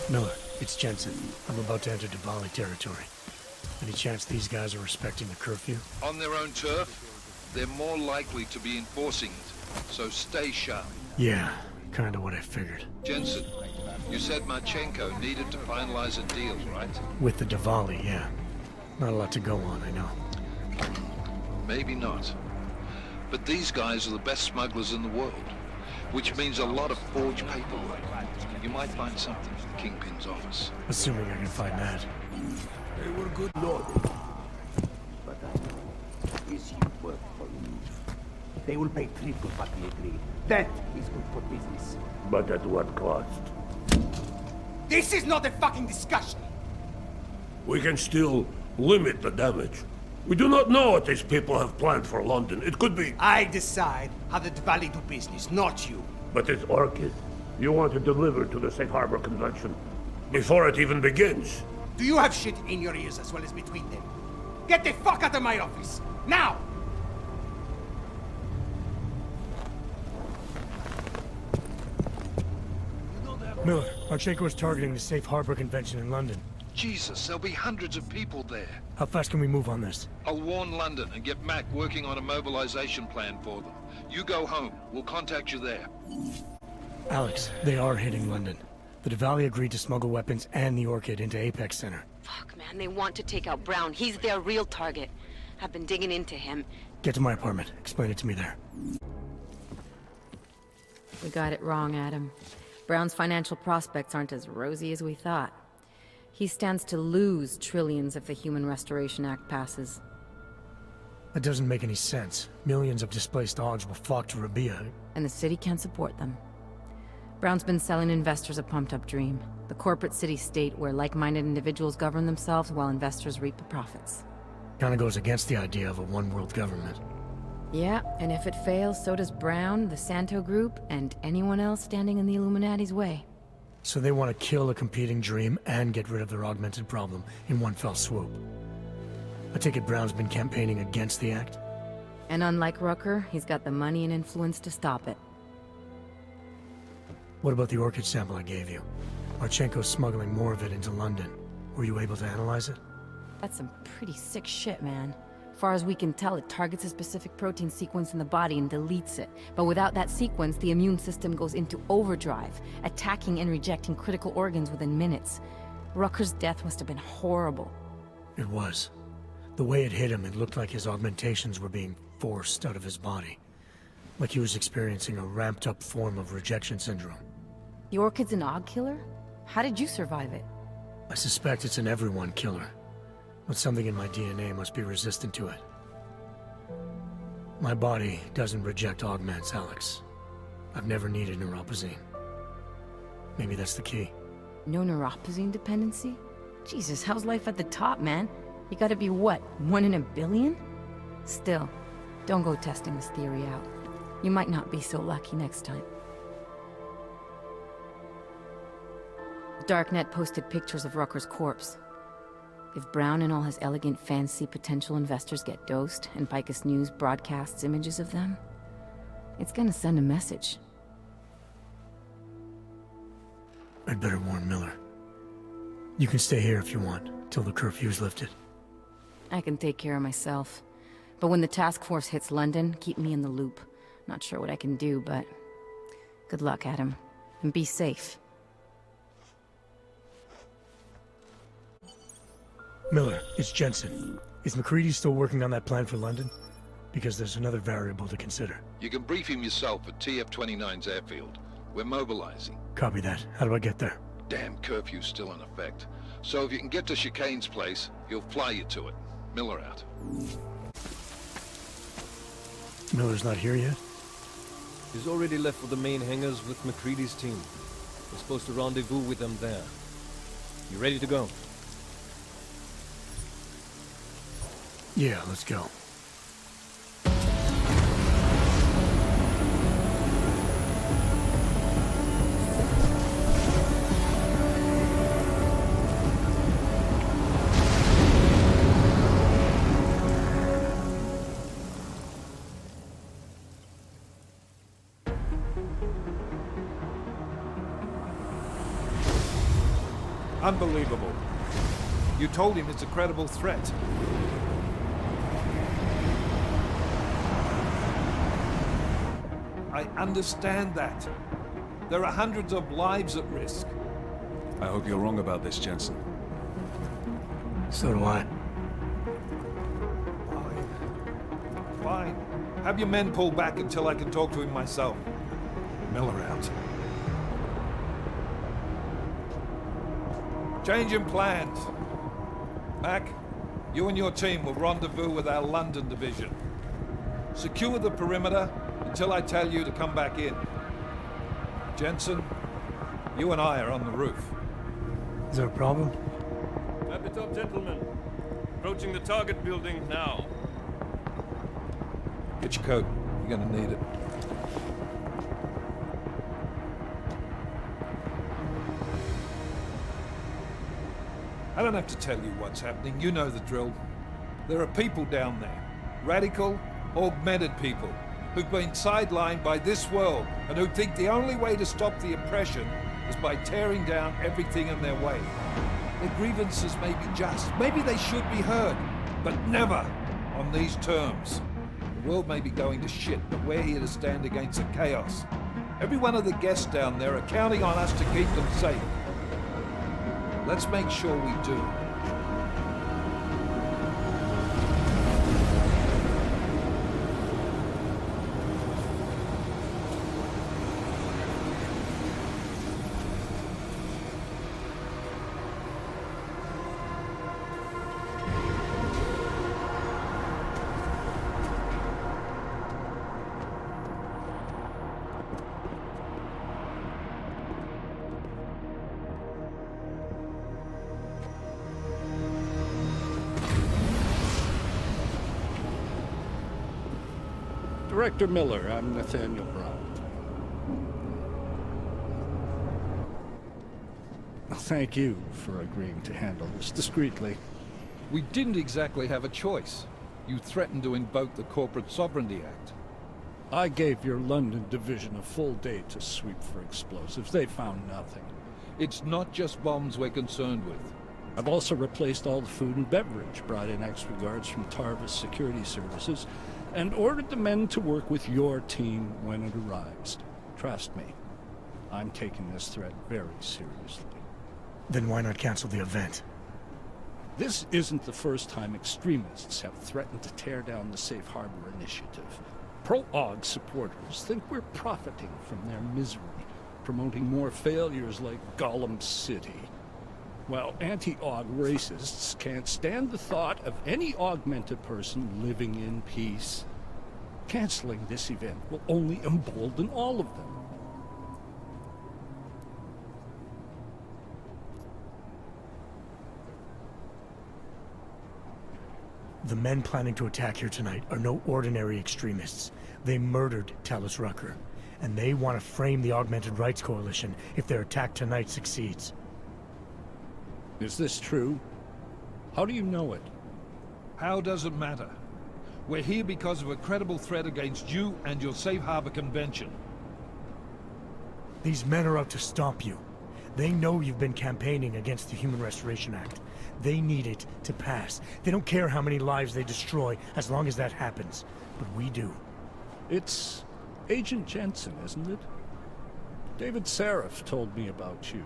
Miller, it's Jensen. I'm about to enter Diwali territory. Any chance these guys are respecting the curfew? On their own turf, they're more likely to be enforcing it, so stay sharp. Yeah, kinda what I figured. Jensen, you said Marchenko needed to finalize a deal, right? With the Diwali, yeah. Not a lot to go on, I know. Maybe not. But these guys are the best smugglers in the world, which means a lot of forged paperwork. You might find something in the Kingpin's office. Assuming I can find that. They were good lord. But this you work for me. They will pay triple what we agreed. That is good for business. But at what cost? This is not a fucking discussion! We can still limit the damage. We do not know what these people have planned for London. It could be... I decide how the Valley do business, not you. But it's Orchid. You want to deliver to the Safe Harbor Convention before it even begins. Do you have shit in your ears as well as between them? Get the fuck out of my office! Now! Miller, Marchenko is targeting the Safe Harbor Convention in London. Jesus, there'll be hundreds of people there. How fast can we move on this? I'll warn London and get Mac working on a mobilization plan for them. You go home. We'll contact you there. Alex, they are hitting London. The Diwali agreed to smuggle weapons and the Orchid into Apex Center. Fuck, man, they want to take out Brown. He's their real target. I've been digging into him. Get to my apartment. Explain it to me there. We got it wrong, Adam. Brown's financial prospects aren't as rosy as we thought. He stands to lose trillions if the Human Restoration Act passes. That doesn't make any sense. Millions of displaced Augs will flock to Rabia. And the city can't support them. Brown's been selling investors a pumped-up dream. The corporate city-state where like-minded individuals govern themselves while investors reap the profits. Kinda goes against the idea of a one-world government. Yeah, and if it fails, so does Brown, the Santo Group, and anyone else standing in the Illuminati's way. So they want to kill a competing dream and get rid of their augmented problem in one fell swoop. I take it Brown's been campaigning against the act? And unlike Rucker, he's got the money and influence to stop it. What about the Orchid sample I gave you? Marchenko's smuggling more of it into London. Were you able to analyze it? That's some pretty sick shit, man. Far as we can tell, it targets a specific protein sequence in the body and deletes it. But without that sequence, the immune system goes into overdrive, attacking and rejecting critical organs within minutes. Rucker's death must have been horrible. It was. The way it hit him, it looked like his augmentations were being forced out of his body. Like he was experiencing a ramped-up form of rejection syndrome. The Orchid's an Aug killer? How did you survive it? I suspect it's an everyone killer. But something in my DNA must be resistant to it. My body doesn't reject augments, Alex. I've never needed neuropozyne. Maybe that's the key. No neuropozyne dependency? Jesus, how's life at the top, man? You gotta be what, 1 in a billion? Still, don't go testing this theory out. You might not be so lucky next time. Darknet posted pictures of Rucker's corpse. If Brown and all his elegant fancy potential investors get dosed, and Picus News broadcasts images of them, it's gonna send a message. I'd better warn Miller. You can stay here if you want, till the curfew's lifted. I can take care of myself. But when the task force hits London, keep me in the loop. Not sure what I can do, but... good luck, Adam. And be safe. Miller, it's Jensen. Is McCready still working on that plan for London? Because there's another variable to consider. You can brief him yourself at TF-29's airfield. We're mobilizing. Copy that. How do I get there? Damn curfew's still in effect. So if you can get to Chicane's place, he'll fly you to it. Miller out. Miller's not here yet? He's already left for the main hangars with McCready's team. We're supposed to rendezvous with them there. You ready to go? Yeah, let's go. Unbelievable. You told him it's a credible threat. I understand that. There are hundreds of lives at risk. I hope you're wrong about this, Jensen. So do I. Fine. Have your men pull back until I can talk to him myself. Miller out. Change in plans. Mac, you and your team will rendezvous with our London division. Secure the perimeter until I tell you to come back in. Jensen, you and I are on the roof. Is there a problem? Wrap it up, gentlemen. Approaching the target building now. Get your coat. You're gonna need it. I don't have to tell you what's happening. You know the drill. There are people down there. Radical, augmented people who've been sidelined by this world and who think the only way to stop the oppression is by tearing down everything in their way. Their grievances may be just. Maybe they should be heard, but never on these terms. The world may be going to shit, but we're here to stand against the chaos. Every one of the guests down there are counting on us to keep them safe. Let's make sure we do. Director Miller, I'm Nathaniel Brown. Thank you for agreeing to handle this discreetly. We didn't exactly have a choice. You threatened to invoke the Corporate Sovereignty Act. I gave your London division a full day to sweep for explosives. They found nothing. It's not just bombs we're concerned with. I've also replaced all the food and beverage, brought in extra guards from Tarvis Security Services, and ordered the men to work with your team when it arrives. Trust me, I'm taking this threat very seriously. Then why not cancel the event? This isn't the first time extremists have threatened to tear down the Safe Harbor Initiative. Pro-AUG supporters think we're profiting from their misery, promoting more failures like Gollum City. While anti-AUG racists can't stand the thought of any augmented person living in peace. Canceling this event will only embolden all of them. The men planning to attack here tonight are no ordinary extremists. They murdered Talus Rucker, and they want to frame the Augmented Rights Coalition if their attack tonight succeeds. Is this true? How do you know it? How does it matter? We're here because of a credible threat against you and your Safe Harbor Convention. These men are out to stop you. They know you've been campaigning against the Human Restoration Act. They need it to pass. They don't care how many lives they destroy, as long as that happens. But we do. It's Agent Jensen, isn't it? David Seraph told me about you.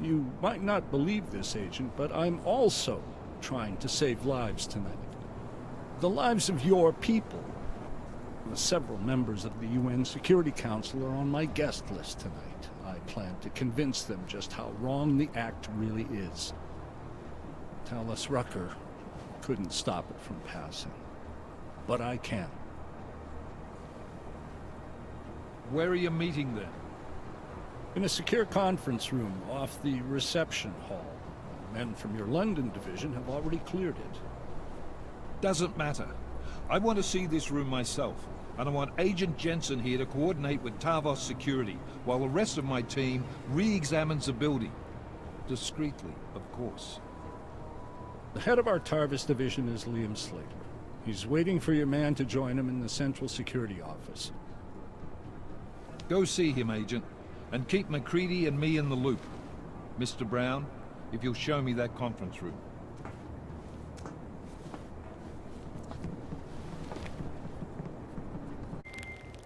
You might not believe this, Agent, but I'm also trying to save lives tonight. The lives of your people. Several members of the UN Security Council are on my guest list tonight. I plan to convince them just how wrong the act really is. Talus Rucker couldn't stop it from passing. But I can. Where are you meeting then? In a secure conference room off the reception hall. Men from your London division have already cleared it. Doesn't matter. I want to see this room myself, and I want Agent Jensen here to coordinate with Tarvos Security, while the rest of my team re-examines the building. Discreetly, of course. The head of our Tarvis division is Liam Slater. He's waiting for your man to join him in the Central Security Office. Go see him, Agent, and keep MacReady and me in the loop. Mr. Brown, if you'll show me that conference room.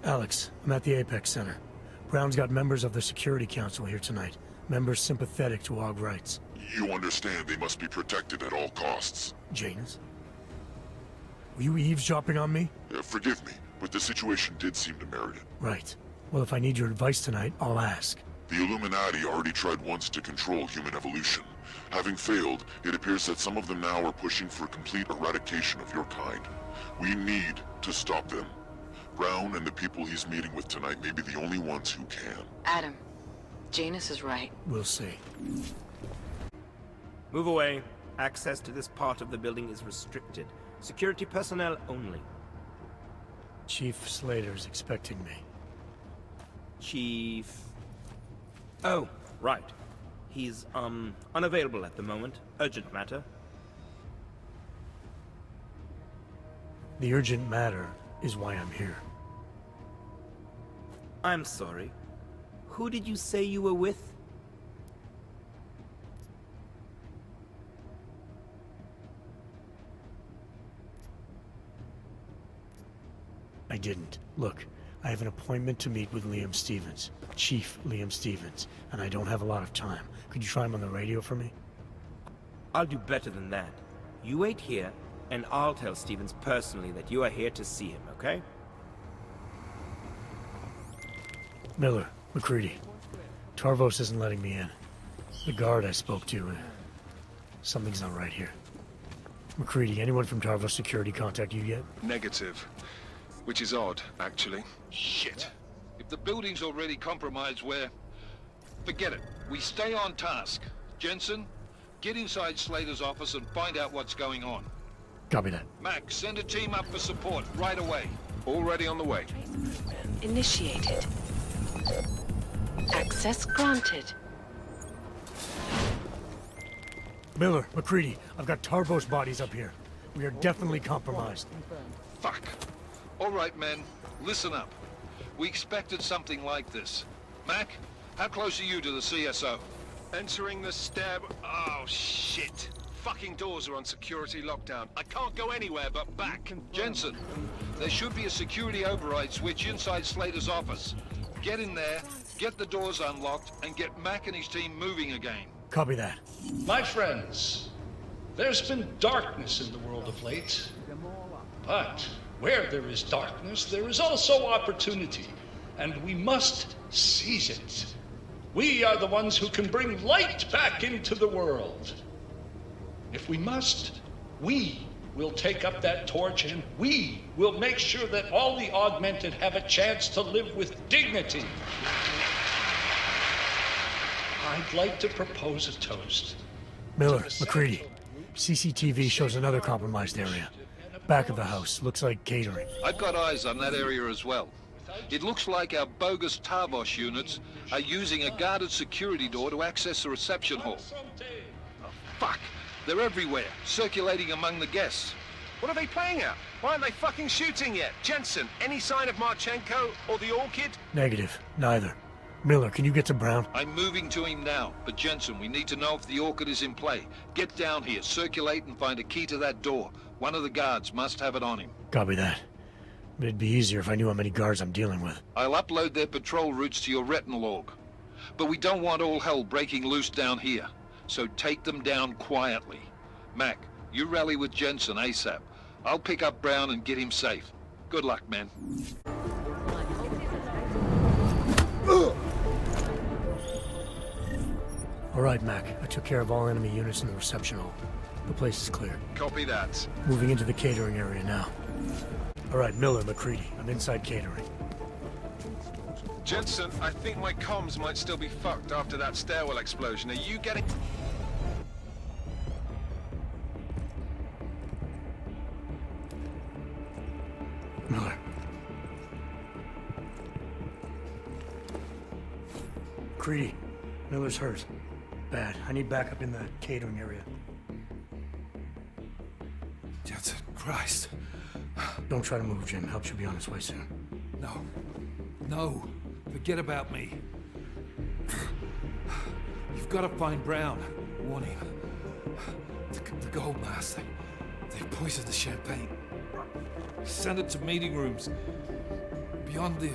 Alex, I'm at the Apex Center. Brown's got members of the Security Council here tonight. Members sympathetic to Aug rights. You understand they must be protected at all costs. Janus? Were you eavesdropping on me? Forgive me, but the situation did seem to merit it. Right. Well, if I need your advice tonight, I'll ask. The Illuminati already tried once to control human evolution. Having failed, it appears that some of them now are pushing for complete eradication of your kind. We need to stop them. Brown and the people he's meeting with tonight may be the only ones who can. Adam, Janus is right. We'll see. Move away. Access to this part of the building is restricted. Security personnel only. Chief Slater's expecting me. Chief... Oh, right. He's, unavailable at the moment. Urgent matter. The urgent matter is why I'm here. I'm sorry. Who did you say you were with? I didn't. Look, I have an appointment to meet with Liam Stevens, Chief Liam Stevens, and I don't have a lot of time. Could you try him on the radio for me? I'll do better than that. You wait here, and I'll tell Stevens personally that you are here to see him, okay? Miller, McCready. Tarvos isn't letting me in. The guard I spoke to, something's not right here. McCready, anyone from Tarvos Security contact you yet? Negative. Which is odd, actually. Shit. If the building's already compromised, forget it. We stay on task. Jensen, get inside Slater's office and find out what's going on. Copy that. Max, send a team up for support right away. Already on the way. Initiated. Access granted. Miller, McCready, I've got Tarvos bodies up here. We are definitely compromised. Fuck. All right, men. Listen up. We expected something like this. Mac, how close are you to the CSO? Entering the stair... Oh, shit. Fucking doors are on security lockdown. I can't go anywhere but back. Jensen, there should be a security override switch inside Slater's office. Get in there, get the doors unlocked, and get Mac and his team moving again. Copy that. My friends, there's been darkness in the world of late. But where there is darkness, there is also opportunity, and we must seize it. We are the ones who can bring light back into the world. If we must, we will take up that torch, and we will make sure that all the augmented have a chance to live with dignity. I'd like to propose a toast. Miller, McCready, CCTV shows another compromised area. Back of the house, looks like catering. I've got eyes on that area as well. It looks like our bogus Tarvos units are using a guarded security door to access the reception hall. Oh, fuck! They're everywhere, circulating among the guests. What are they playing at? Why aren't they fucking shooting yet? Jensen, any sign of Marchenko or the Orchid? Negative. Neither. Miller, can you get to Brown? I'm moving to him now, but Jensen, we need to know if the Orchid is in play. Get down here, circulate, and find a key to that door. One of the guards must have it on him. Copy that. But it'd be easier if I knew how many guards I'm dealing with. I'll upload their patrol routes to your retinal log. But we don't want all hell breaking loose down here. So take them down quietly. Mac, you rally with Jensen ASAP. I'll pick up Brown and get him safe. Good luck, man. All right, Mac. I took care of all enemy units in the reception hall. The place is clear. Copy that. Moving into the catering area now. All right, Miller, McCready. I'm inside catering. Jensen, I think my comms might still be fucked after that stairwell explosion. Are you getting... Miller. McCready. Miller's hurt. Bad. I need backup in the catering area. Jensen, Christ. Don't try to move, Jim. Help should be on its way soon. No. Forget about me. You've got to find Brown. Warning. The gold mask. They poisoned the champagne. Sent it to meeting rooms. Beyond the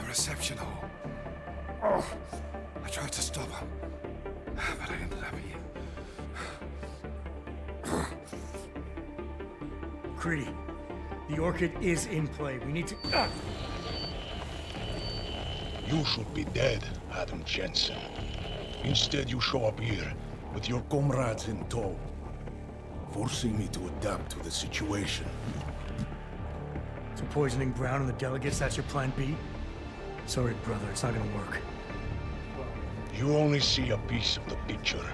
reception hall. Oh, I tried to stop him. But I ended up here. Creedy, the Orchid is in play. We need to... You should be dead, Adam Jensen. Instead, you show up here with your comrades in tow, forcing me to adapt to the situation. So poisoning Brown and the delegates, that's your plan B? Sorry, brother, it's not gonna work. You only see a piece of the picture.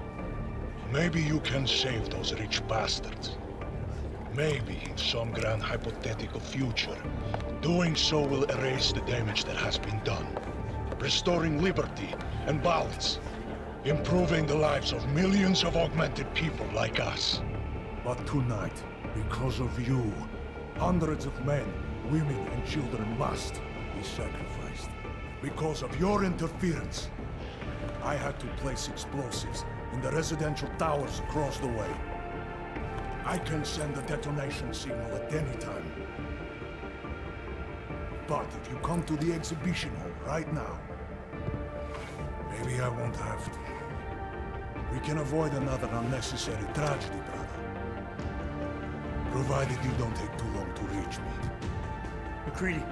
Maybe you can save those rich bastards. Maybe in some grand hypothetical future, doing so will erase the damage that has been done, restoring liberty and balance, improving the lives of millions of augmented people like us. But tonight, because of you, hundreds of men, women, and children must be sacrificed. Because of your interference, I had to place explosives in the residential towers across the way. I can send a detonation signal at any time. But if you come to the exhibition hall right now, maybe I won't have to. We can avoid another unnecessary tragedy, brother. Provided you don't take too long to reach me. McCready,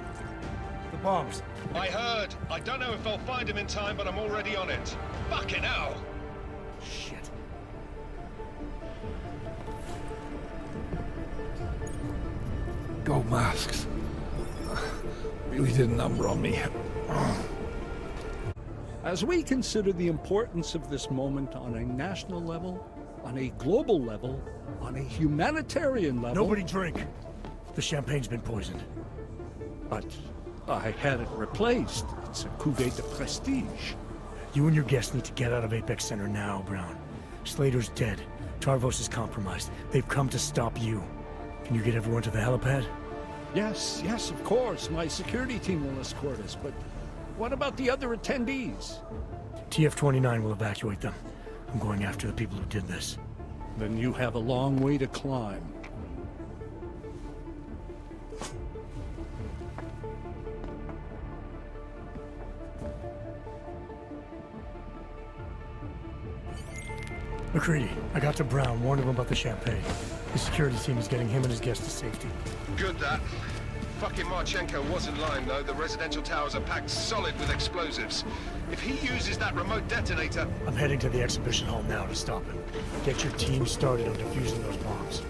the bombs. I heard. I don't know if I'll find him in time, but I'm already on it. Fucking hell! Shit. Gold masks. Really did a number on me. As we consider the importance of this moment on a national level, on a global level, on a humanitarian level... Nobody drink. The champagne's been poisoned. But I had it replaced. It's a cuvée de prestige. You and your guests need to get out of Apex Center now, Brown. Slater's dead. Tarvos is compromised. They've come to stop you. Can you get everyone to the helipad? Yes, of course. My security team will escort us, but what about the other attendees? TF-29 will evacuate them. I'm going after the people who did this. Then you have a long way to climb. McCready, I got to Brown, warned him about the champagne. The security team is getting him and his guests to safety. Good that. Fucking Marchenko wasn't lying though. The residential towers are packed solid with explosives. If he uses that remote detonator... I'm heading to the exhibition hall now to stop him. Get your team started on defusing those bombs.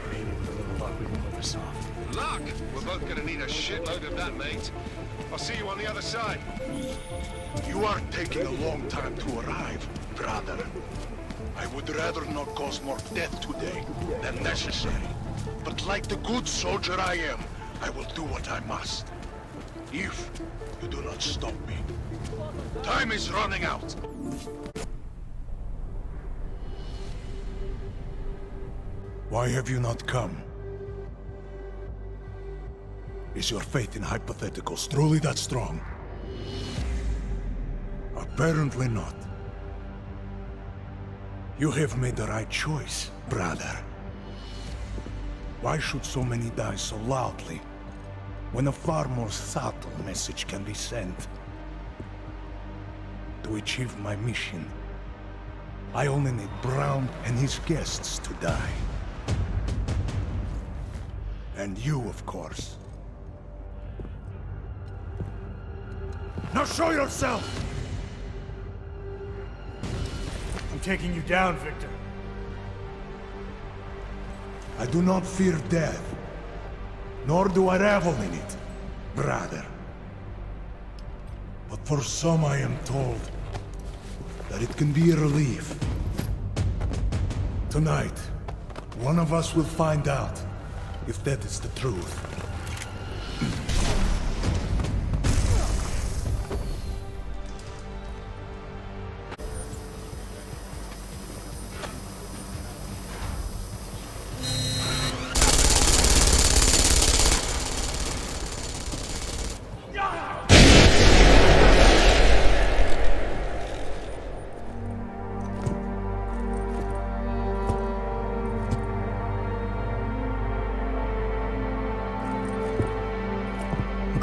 Maybe with a little luck we can pull this off. Luck? We're both gonna need a shitload of that, mate. I'll see you on the other side. You are taking a long time to arrive, brother. I would rather not cause more death today than necessary. But like the good soldier I am, I will do what I must. If you do not stop me. Time is running out. Why have you not come? Is your faith in hypotheticals truly that strong? Apparently not. You have made the right choice, brother. Why should so many die so loudly, when a far more subtle message can be sent? To achieve my mission, I only need Brown and his guests to die. And you, of course. Now show yourself! I'm taking you down, Victor. I do not fear death, nor do I revel in it, brother. But for some I am told that it can be a relief. Tonight, one of us will find out if that is the truth.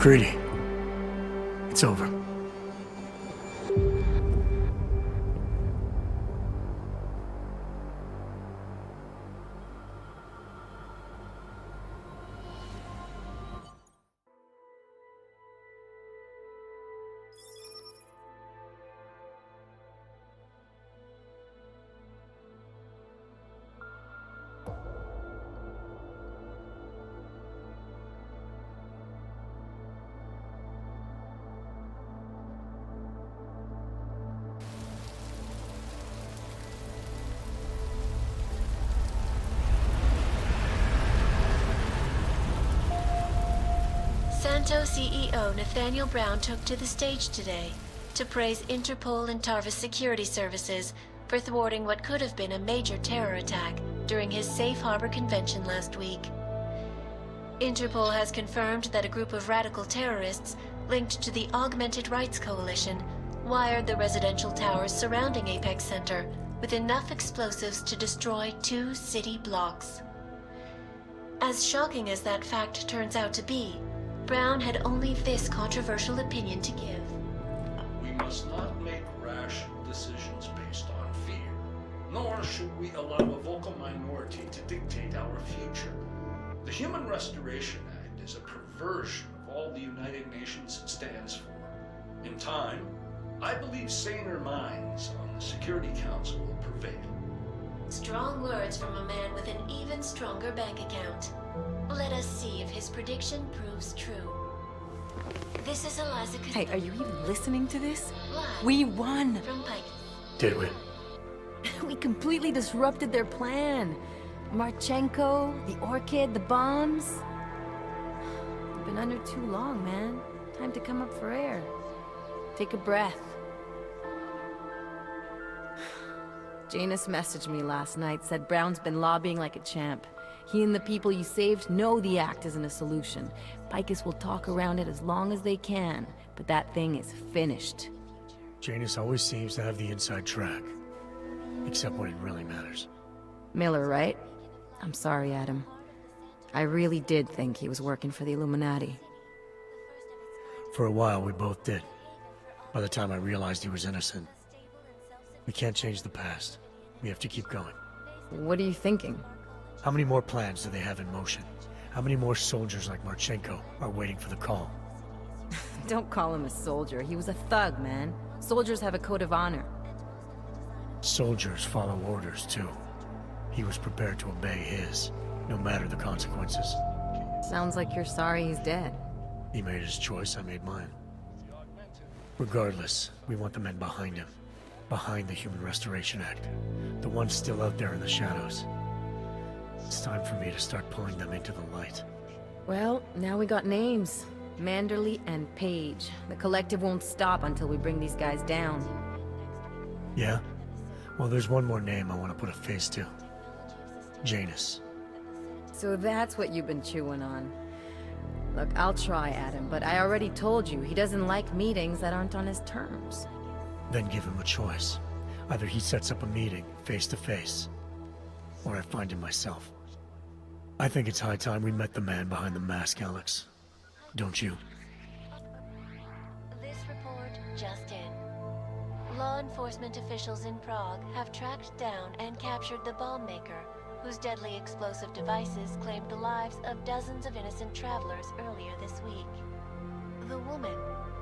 McCready. It's over. Santo CEO Nathaniel Brown took to the stage today to praise Interpol and Tarvis security services for thwarting what could have been a major terror attack during his safe harbor convention last week. Interpol has confirmed that a group of radical terrorists linked to the Augmented Rights Coalition wired the residential towers surrounding Apex Center with enough explosives to destroy 2 city blocks. As shocking as that fact turns out to be, Brown had only this controversial opinion to give. We must not make rash decisions based on fear, nor should we allow a vocal minority to dictate our future. The Human Restoration Act is a perversion of all the United Nations stands for. In time, I believe saner minds on the Security Council will prevail. Strong words from a man with an even stronger bank account. Let us see if his prediction proves true. This is Eliza. Hey, are you even listening to this? Live We won! from Pike. Did we? We completely disrupted their plan. Marchenko, the Orchid, the bombs. You've been under too long, man. Time to come up for air. Take a breath. Janus messaged me last night, said Brown's been lobbying like a champ. He and the people you saved know the act isn't a solution. Picus will talk around it as long as they can, but that thing is finished. Janus always seems to have the inside track. Except when it really matters. Miller, right? I'm sorry, Adam. I really did think he was working for the Illuminati. For a while, we both did. By the time I realized he was innocent. We can't change the past. We have to keep going. What are you thinking? How many more plans do they have in motion? How many more soldiers like Marchenko are waiting for the call? Don't call him a soldier. He was a thug, man. Soldiers have a code of honor. Soldiers follow orders, too. He was prepared to obey his, no matter the consequences. Sounds like you're sorry he's dead. He made his choice, I made mine. Regardless, we want the men behind him. Behind the Human Restoration Act. The ones still out there in the shadows. It's time for me to start pulling them into the light. Well, now we got names. Manderley and Page. The collective won't stop until we bring these guys down. Yeah? Well, there's one more name I want to put a face to. Janus. So that's what you've been chewing on. Look, I'll try, Adam, but I already told you he doesn't like meetings that aren't on his terms. Then give him a choice. Either he sets up a meeting, face to face, or I find him myself. I think it's high time we met the man behind the mask, Alex. Don't you? This report just in. Law enforcement officials in Prague have tracked down and captured the bomb maker, whose deadly explosive devices claimed the lives of dozens of innocent travelers earlier this week. The woman,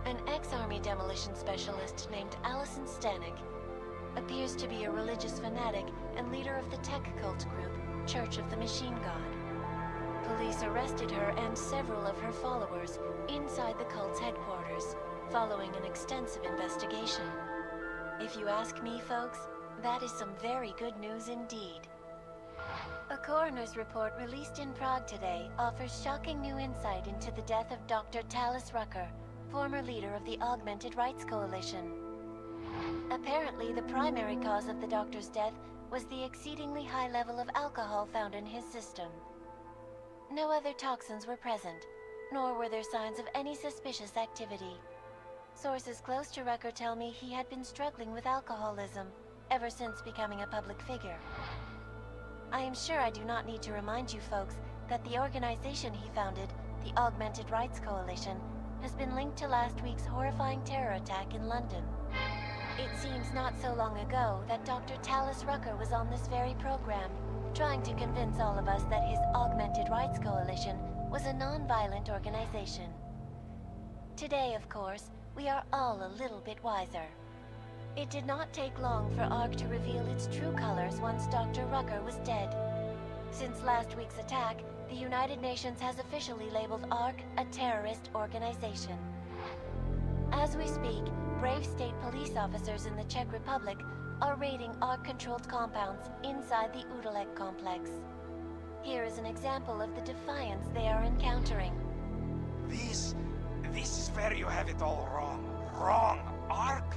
an ex-army demolition specialist named Allison Stanek, appears to be a religious fanatic and leader of the tech cult group, Church of the Machine God. Police arrested her and several of her followers inside the cult's headquarters, following an extensive investigation. If you ask me, folks, that is some very good news indeed. A coroner's report released in Prague today offers shocking new insight into the death of Dr. Talis Rucker, former leader of the Augmented Rights Coalition. Apparently, the primary cause of the doctor's death was the exceedingly high level of alcohol found in his system. No other toxins were present, nor were there signs of any suspicious activity. Sources close to Rucker tell me he had been struggling with alcoholism ever since becoming a public figure. I am sure I do not need to remind you folks that the organization he founded, the Augmented Rights Coalition, has been linked to last week's horrifying terror attack in London. It seems not so long ago that Dr. Tallis Rucker was on this very program, trying to convince all of us that his Augmented Rights Coalition was a non-violent organization. Today, of course, we are all a little bit wiser. It did not take long for ARC to reveal its true colors once Dr. Rucker was dead. Since last week's attack, the United Nations has officially labeled ARC a terrorist organization. As we speak, brave state police officers in the Czech Republic are raiding ARC-controlled compounds inside the Udalek complex. Here is an example of the defiance they are encountering. This is where you have it all wrong. Wrong. ARC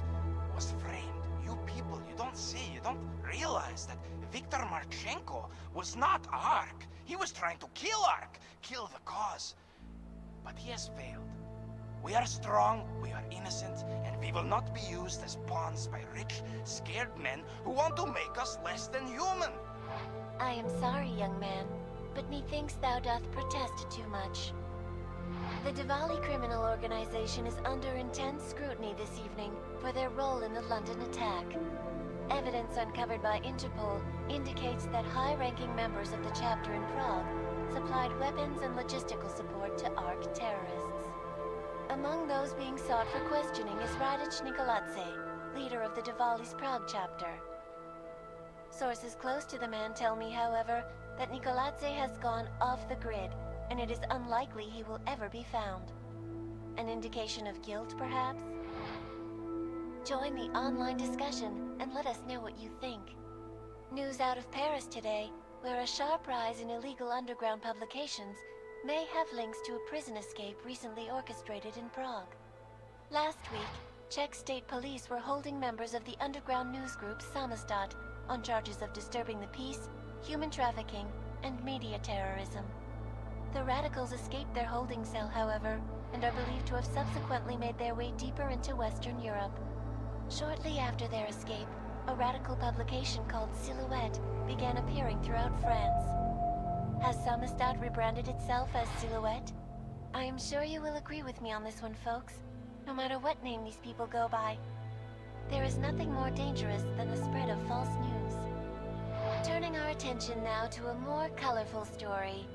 was framed. You people, you don't see, you don't realize that Viktor Marchenko was not ARC. He was trying to kill ARC, kill the cause. But he has failed. We are strong, we are innocent, and we will not be used as pawns by rich, scared men who want to make us less than human. I am sorry, young man, but methinks thou doth protest too much. The Diwali criminal organization is under intense scrutiny this evening for their role in the London attack. Evidence uncovered by Interpol indicates that high-ranking members of the chapter in Prague supplied weapons and logistical support to ARC terrorists. Among those being sought for questioning is Radic Nikoladze, leader of the Diwali's Prague chapter. Sources close to the man tell me, however, that Nikoladze has gone off the grid, and it is unlikely he will ever be found. An indication of guilt, perhaps? Join the online discussion and let us know what you think. News out of Paris today, where a sharp rise in illegal underground publications may have links to a prison escape recently orchestrated in Prague. Last week, Czech state police were holding members of the underground news group Samizdat on charges of disturbing the peace, human trafficking, and media terrorism. The radicals escaped their holding cell, however, and are believed to have subsequently made their way deeper into Western Europe. Shortly after their escape, a radical publication called Silhouette began appearing throughout France. Has Samizdat rebranded itself as Silhouette? I am sure you will agree with me on this one, folks, no matter what name these people go by. There is nothing more dangerous than the spread of false news. Turning our attention now to a more colorful story.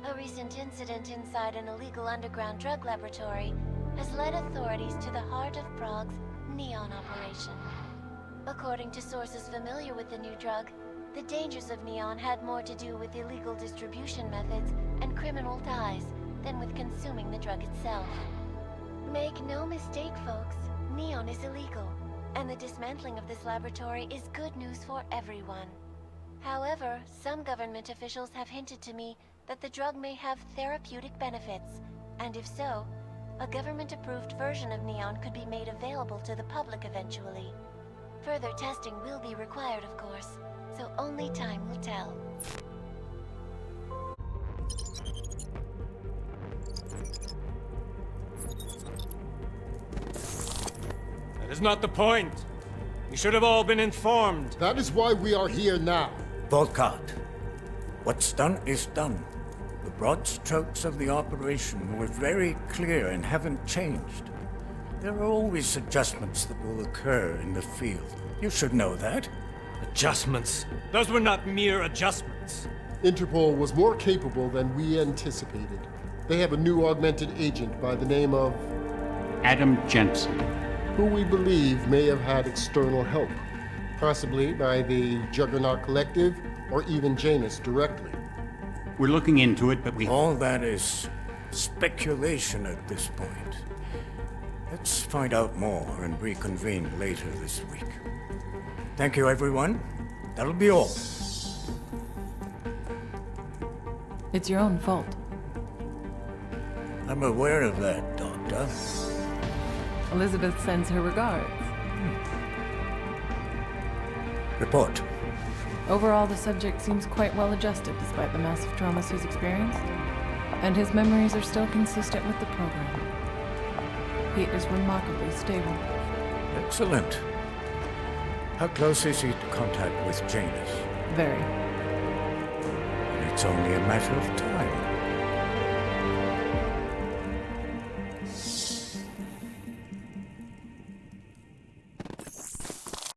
A recent incident inside an illegal underground drug laboratory has led authorities to the heart of Prague's Neon operation. According to sources familiar with the new drug, the dangers of Neon had more to do with illegal distribution methods and criminal ties than with consuming the drug itself. Make no mistake, folks, Neon is illegal, and the dismantling of this laboratory is good news for everyone. However, some government officials have hinted to me that the drug may have therapeutic benefits, and if so, a government-approved version of Neon could be made available to the public eventually. Further testing will be required, of course, so only time will tell. That is not the point. You should have all been informed. That is why we are here now. Volkart, what's done is done. The broad strokes of the operation were very clear and haven't changed. There are always adjustments that will occur in the field. You should know that. Adjustments? Those were not mere adjustments. Interpol was more capable than we anticipated. They have a new augmented agent by the name of... Adam Jensen. Who we believe may have had external help. Possibly by the Juggernaut Collective or even Janus directly. We're looking into it, but All that is speculation at this point. Let's find out more and reconvene later this week. Thank you, everyone. That'll be all. It's your own fault. I'm aware of that, Doctor. Elizabeth sends her regards. Report. Overall, the subject seems quite well adjusted despite the massive traumas he's experienced, and his memories are still consistent with the program. He is remarkably stable. Excellent. How close is he to contact with Janus? Very. It's only a matter of time.